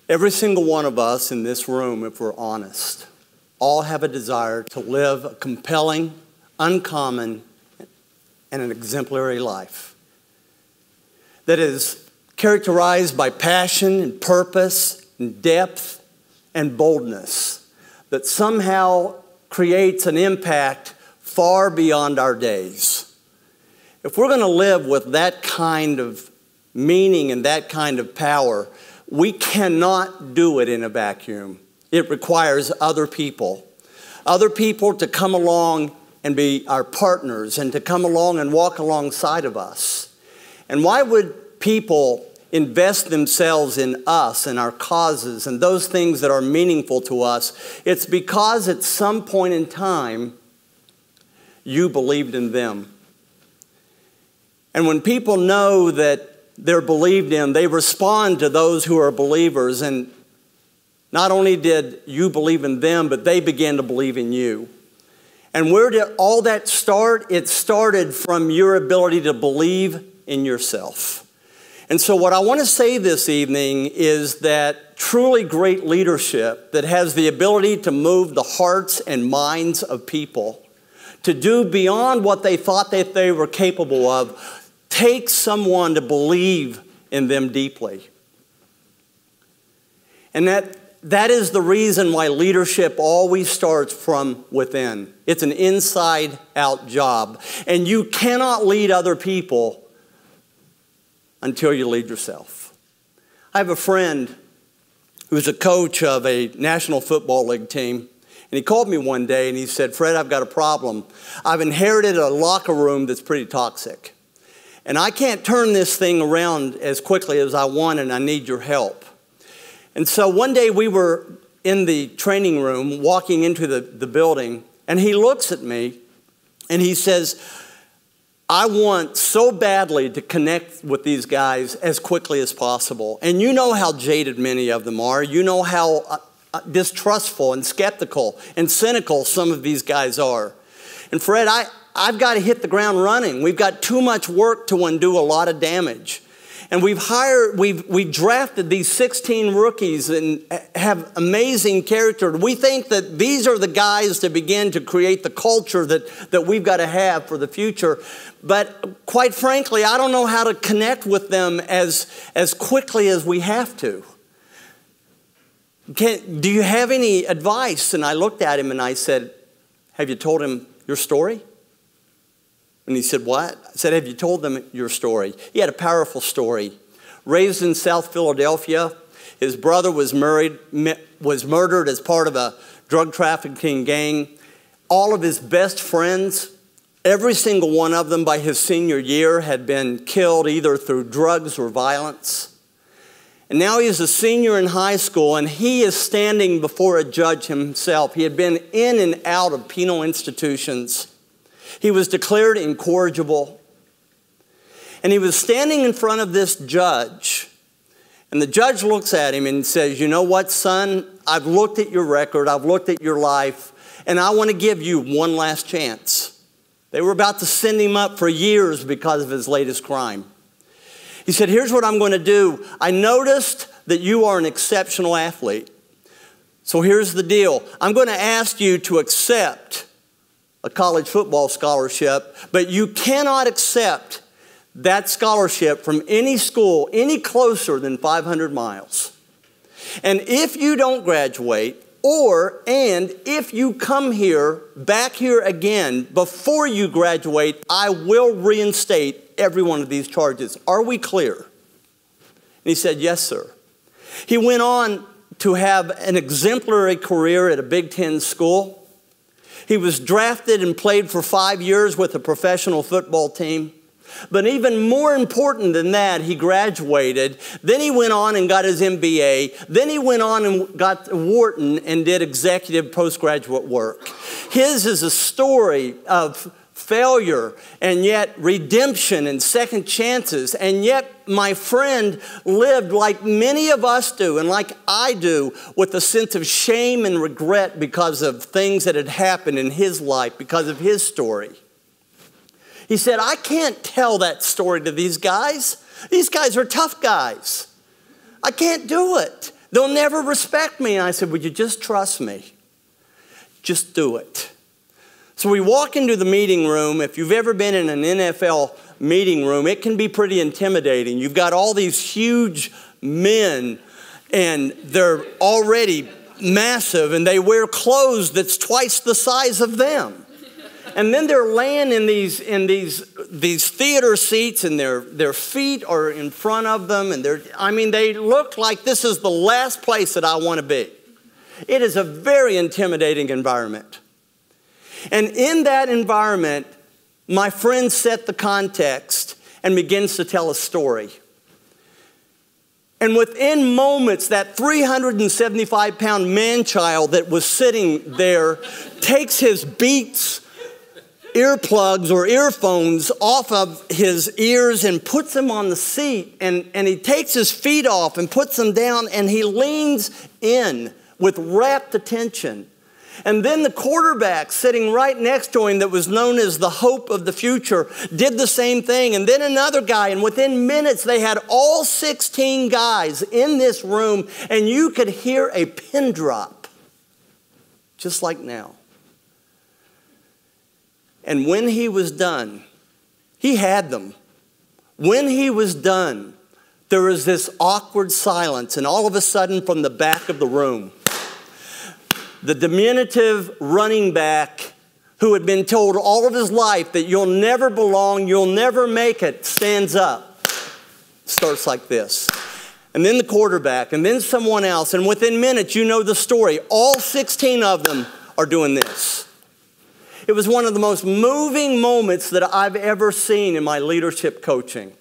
Every single one of us in this room, if we're honest, all have a desire to live a compelling, uncommon, and an exemplary life that is characterized by passion and purpose and depth and boldness that somehow creates an impact far beyond our days. If we're going to live with that kind of meaning and that kind of power, we cannot do it in a vacuum. It requires other people to come along and be our partners and to come along and walk alongside of us. And why would people invest themselves in us and our causes and those things that are meaningful to us? It's because at some point in time, you believed in them. And when people know that they're believed in, they respond to those who are believers. And not only did you believe in them, but they began to believe in you. And where did all that start? It started from your ability to believe in yourself. And so what I want to say this evening is that truly great leadership that has the ability to move the hearts and minds of people, to do beyond what they thought that they were capable of, takes someone to believe in them deeply. And that is the reason why leadership always starts from within. It's an inside-out job. And you cannot lead other people until you lead yourself. I have a friend who's a coach of a National Football League team. And he called me one day and he said, "Fred, I've got a problem. I've inherited a locker room that's pretty toxic. And I can't turn this thing around as quickly as I want, and I need your help." And so one day we were in the training room walking into the building, and he looks at me and he says, "I want so badly to connect with these guys as quickly as possible." And you know how jaded many of them are. You know how distrustful and skeptical and cynical some of these guys are. And Fred, I've got to hit the ground running. We've got too much work to undo a lot of damage. And we've drafted these 16 rookies and have amazing character. We think that these are the guys to begin to create the culture that we've got to have for the future. But quite frankly, I don't know how to connect with them as quickly as we have to. Do you have any advice? And I looked at him and I said, "Have you told him your story?" And he said, "What?" I said, "Have you told them your story?" He had a powerful story. Raised in South Philadelphia, his brother was murdered as part of a drug trafficking gang. All of his best friends, every single one of them by his senior year, had been killed either through drugs or violence. And now he's a senior in high school, and he is standing before a judge himself. He had been in and out of penal institutions. He was declared incorrigible. And he was standing in front of this judge. And the judge looks at him and says, "You know what, son? I've looked at your record. I've looked at your life. And I want to give you one last chance." They were about to send him up for years because of his latest crime. He said, "Here's what I'm going to do. I noticed that you are an exceptional athlete. So here's the deal. I'm going to ask you to accept a college football scholarship, but you cannot accept that scholarship from any school any closer than 500 miles. And if you don't graduate, and if you come back here again before you graduate, I will reinstate every one of these charges. Are we clear?" And he said, "Yes, sir." He went on to have an exemplary career at a Big Ten school. He was drafted and played for 5 years with a professional football team. But even more important than that, he graduated. Then he went on and got his MBA. Then he went on and got Wharton and did executive postgraduate work. His is a story of failure and yet redemption and second chances. And yet my friend lived like many of us do and like I do, with a sense of shame and regret because of things that had happened in his life, because of his story. He said, "I can't tell that story to these guys. These guys are tough guys. I can't do it. They'll never respect me. And I said, would you just trust me? Just do it. So we walk into the meeting room. If you've ever been in an NFL meeting room, it can be pretty intimidating. You've got all these huge men, and they're already massive, and they wear clothes that's twice the size of them. And then they're laying in these theater seats, and their feet are in front of them, and they look like this is the last place that I want to be. It is a very intimidating environment. And in that environment, my friend set the context and begins to tell a story. And within moments, that 375-pound man-child that was sitting there takes his Beats earplugs or earphones off of his ears and puts them on the seat. And he takes his feet off and puts them down, and he leans in with rapt attention. And then the quarterback sitting right next to him that was known as the hope of the future did the same thing. And then another guy, and within minutes they had all 16 guys in this room, and you could hear a pin drop, just like now. And when he was done, he had them. When he was done, there was this awkward silence, and all of a sudden from the back of the room, the diminutive running back who had been told all of his life that you'll never belong, you'll never make it, stands up. Starts like this. And then the quarterback, and then someone else. And within minutes, you know the story. All 16 of them are doing this. It was one of the most moving moments that I've ever seen in my leadership coaching.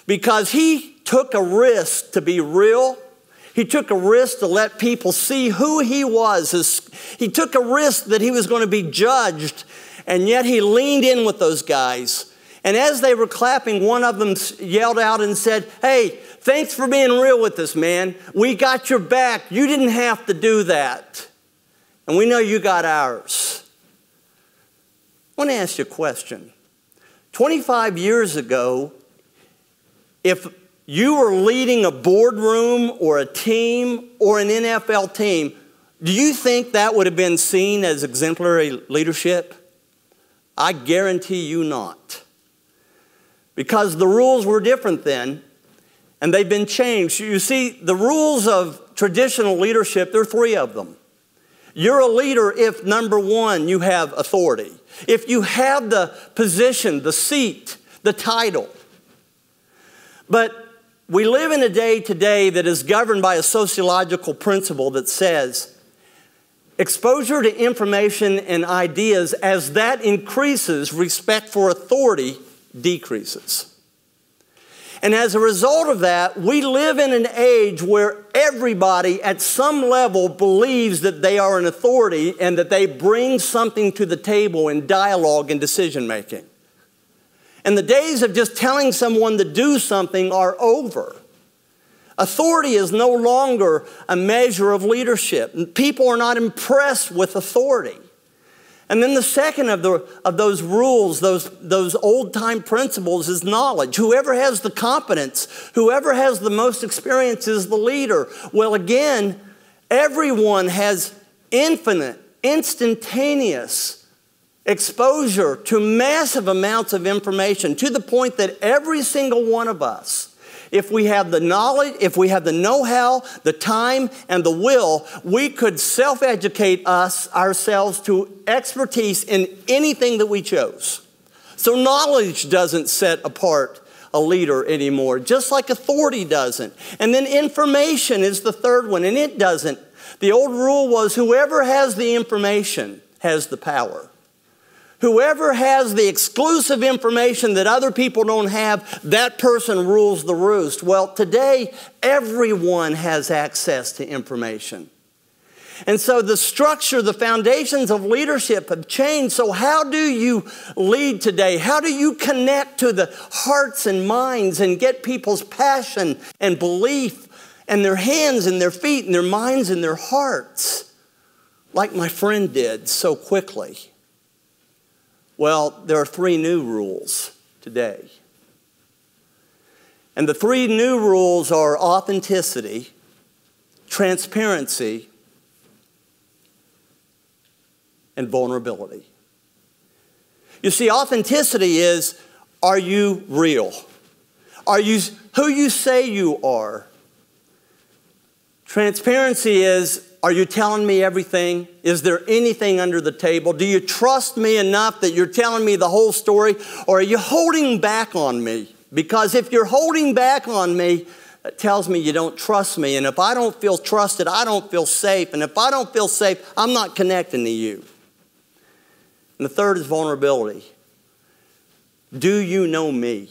Because he took a risk to be real. He took a risk to let people see who he was. He took a risk that he was going to be judged, and yet he leaned in with those guys. And as they were clapping, one of them yelled out and said, "Hey, thanks for being real with us, man. We got your back. You didn't have to do that. And we know you got ours." I want to ask you a question. 25 years ago, if you were leading a boardroom or a team or an NFL team, do you think that would have been seen as exemplary leadership? I guarantee you not. Because the rules were different then, and they've been changed. You see, the rules of traditional leadership, there are 3 of them. You're a leader if, number 1, you have authority. If you have the position, the seat, the title. But we live in a day today that is governed by a sociological principle that says exposure to information and ideas, as that increases, respect for authority decreases. And as a result of that, we live in an age where everybody at some level believes that they are an authority and that they bring something to the table in dialogue and decision making. And the days of just telling someone to do something are over. Authority is no longer a measure of leadership. People are not impressed with authority. And then the second of those rules, those old-time principles, is knowledge. Whoever has the competence, whoever has the most experience is the leader. Well, again, everyone has infinite, instantaneous exposure to massive amounts of information, to the point that every single one of us, if we have the knowledge, if we have the know-how, the time, and the will, we could self-educate ourselves to expertise in anything that we chose. So knowledge doesn't set apart a leader anymore, just like authority doesn't. And then information is the third one, and it doesn't. The old rule was whoever has the information has the power. Whoever has the exclusive information that other people don't have, that person rules the roost. Well, today, everyone has access to information. And so the structure, the foundations of leadership have changed. So how do you lead today? How do you connect to the hearts and minds and get people's passion and belief and their hands and their feet and their minds and their hearts, like my friend did so quickly? Well, there are 3 new rules today. And the 3 new rules are authenticity, transparency, and vulnerability. You see, authenticity is, are you real? Are you who you say you are? Transparency is, are you telling me everything? Is there anything under the table? Do you trust me enough that you're telling me the whole story? Or are you holding back on me? Because if you're holding back on me, it tells me you don't trust me. And if I don't feel trusted, I don't feel safe. And if I don't feel safe, I'm not connecting to you. And the third is vulnerability. Do you know me?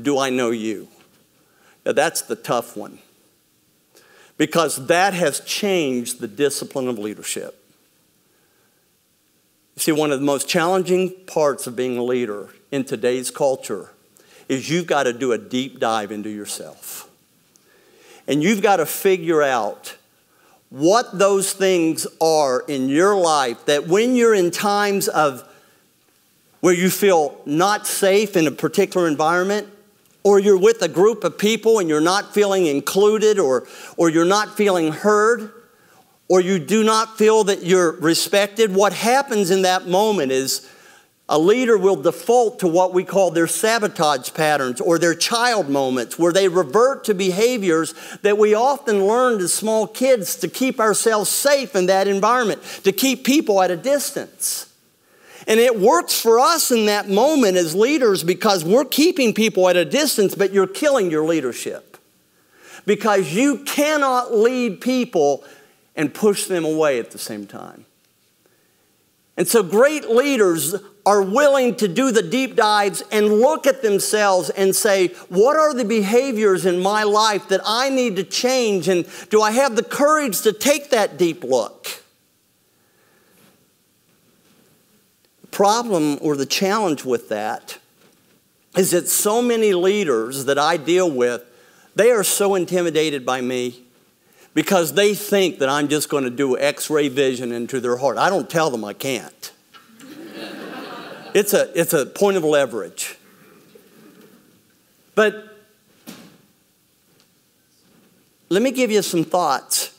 Do I know you? Now that's the tough one, because that has changed the discipline of leadership. You see, one of the most challenging parts of being a leader in today's culture is you've got to do a deep dive into yourself. And you've got to figure out what those things are in your life that when you're in times of where you feel not safe in a particular environment, or you're with a group of people and you're not feeling included, or you're not feeling heard, or you do not feel that you're respected, what happens in that moment is a leader will default to what we call their sabotage patterns or their child moments, where they revert to behaviors that we often learned as small kids to keep ourselves safe in that environment, to keep people at a distance. And it works for us in that moment as leaders because we're keeping people at a distance, but you're killing your leadership. Because you cannot lead people and push them away at the same time. And so great leaders are willing to do the deep dives and look at themselves and say, what are the behaviors in my life that I need to change? And do I have the courage to take that deep look? The problem or the challenge with that is that so many leaders that I deal with, they are so intimidated by me because they think that I'm just going to do X-ray vision into their heart. I don't tell them I can't. It's a point of leverage. But let me give you some thoughts.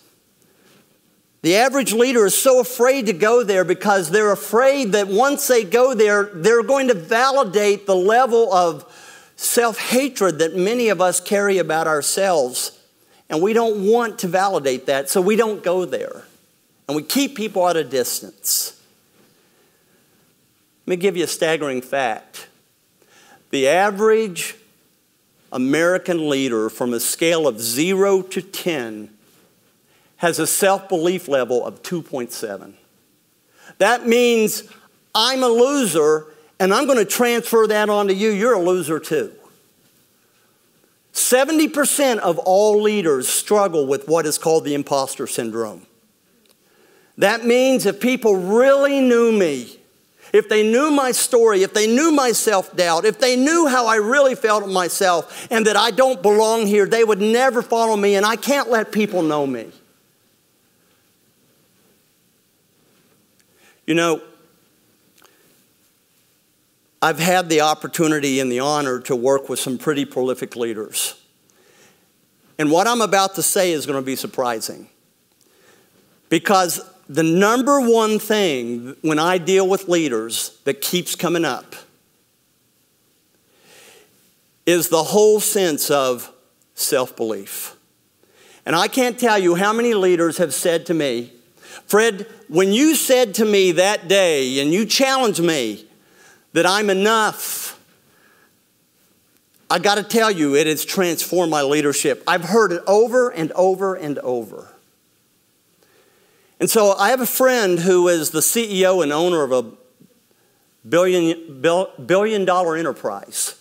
The average leader is so afraid to go there because they're afraid that once they go there, they're going to validate the level of self-hatred that many of us carry about ourselves. And we don't want to validate that, so we don't go there. And we keep people at a distance. Let me give you a staggering fact. The average American leader, from a scale of 0 to 10, has a self-belief level of 2.7. That means I'm a loser, and I'm going to transfer that onto you. You're a loser too. 70% of all leaders struggle with what is called the imposter syndrome. That means if people really knew me, if they knew my story, if they knew my self-doubt, if they knew how I really felt of myself and that I don't belong here, they would never follow me, and I can't let people know me. You know, I've had the opportunity and the honor to work with some pretty prolific leaders. And what I'm about to say is going to be surprising. Because the number one thing when I deal with leaders that keeps coming up is the whole sense of self-belief. And I can't tell you how many leaders have said to me, Fred, when you said to me that day and you challenged me that I'm enough, I got to tell you, it has transformed my leadership. I've heard it over and over and over. And so I have a friend who is the CEO and owner of a billion-dollar enterprise.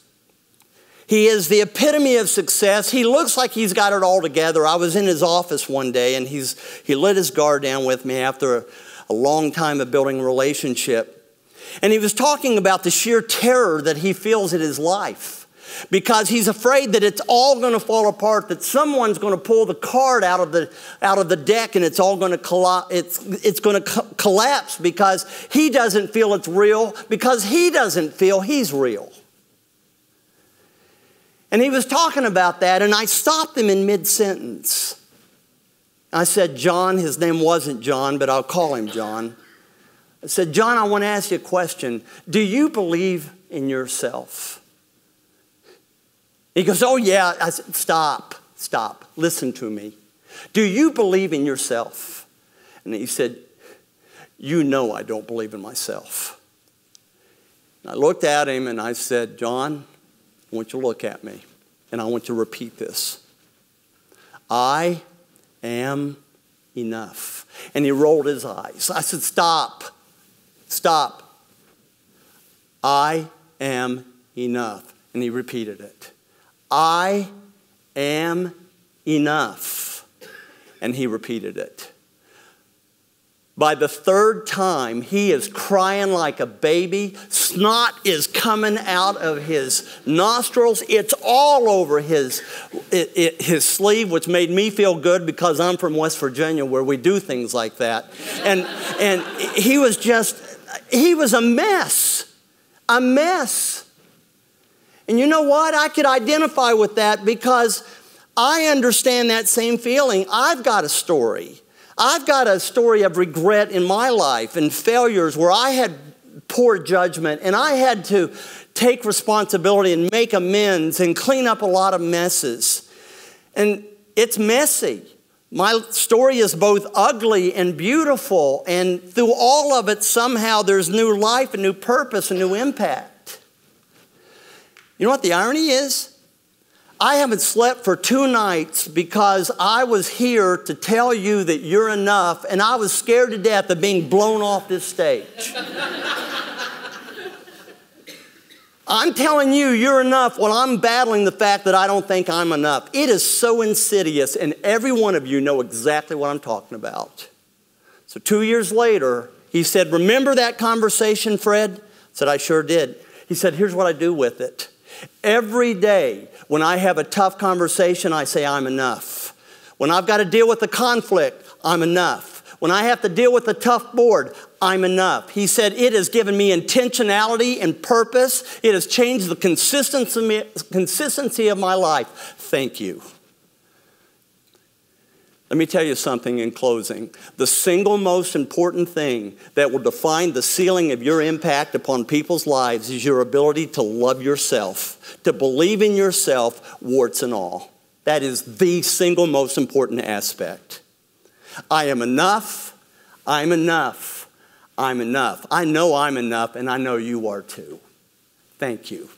He is the epitome of success. He looks like he's got it all together. I was in his office one day, and he let his guard down with me after a long time of building a relationship. And he was talking about the sheer terror that he feels in his life because he's afraid that it's all going to fall apart, that someone's going to pull the card out of the deck and it's all going to it's going to collapse because he doesn't feel it's real, because he doesn't feel he's real. And he was talking about that, and I stopped him in mid-sentence. I said, John, his name wasn't John, but I'll call him John. I said, John, I want to ask you a question. Do you believe in yourself? He goes, oh yeah. I said, stop, listen to me. Do you believe in yourself? And he said, you know I don't believe in myself. And I looked at him and I said, John, I want you to look at me and I want you to repeat this. I am enough. And he rolled his eyes. I said, stop. I am enough. And he repeated it. I am enough. And he repeated it. By the third time, he is crying like a baby. Snot is coming out of his nostrils. It's all over his sleeve, which made me feel good because I'm from West Virginia where we do things like that. And he was a mess. A mess. And you know what? I could identify with that because I understand that same feeling. I've got a story. I've got a story of regret in my life and failures where I had poor judgment and I had to take responsibility and make amends and clean up a lot of messes. And it's messy. My story is both ugly and beautiful, and through all of it, somehow there's new life and new purpose and new impact. You know what the irony is? I haven't slept for 2 nights because I was here to tell you that you're enough, and I was scared to death of being blown off this stage. I'm telling you, you're enough while I'm battling the fact that I don't think I'm enough. It is so insidious, and every one of you know exactly what I'm talking about. So 2 years later, he said, remember that conversation, Fred? I said, I sure did. He said, here's what I do with it. Every day when I have a tough conversation, I say I'm enough. When I've got to deal with the conflict, I'm enough. When I have to deal with the tough board, I'm enough. He said, it has given me intentionality and purpose. It has changed the consistency of my life. Thank you. Let me tell you something in closing. The single most important thing that will define the ceiling of your impact upon people's lives is your ability to love yourself, to believe in yourself, warts and all. That is the single most important aspect. I am enough. I'm enough. I'm enough. I know I'm enough, and I know you are too. Thank you.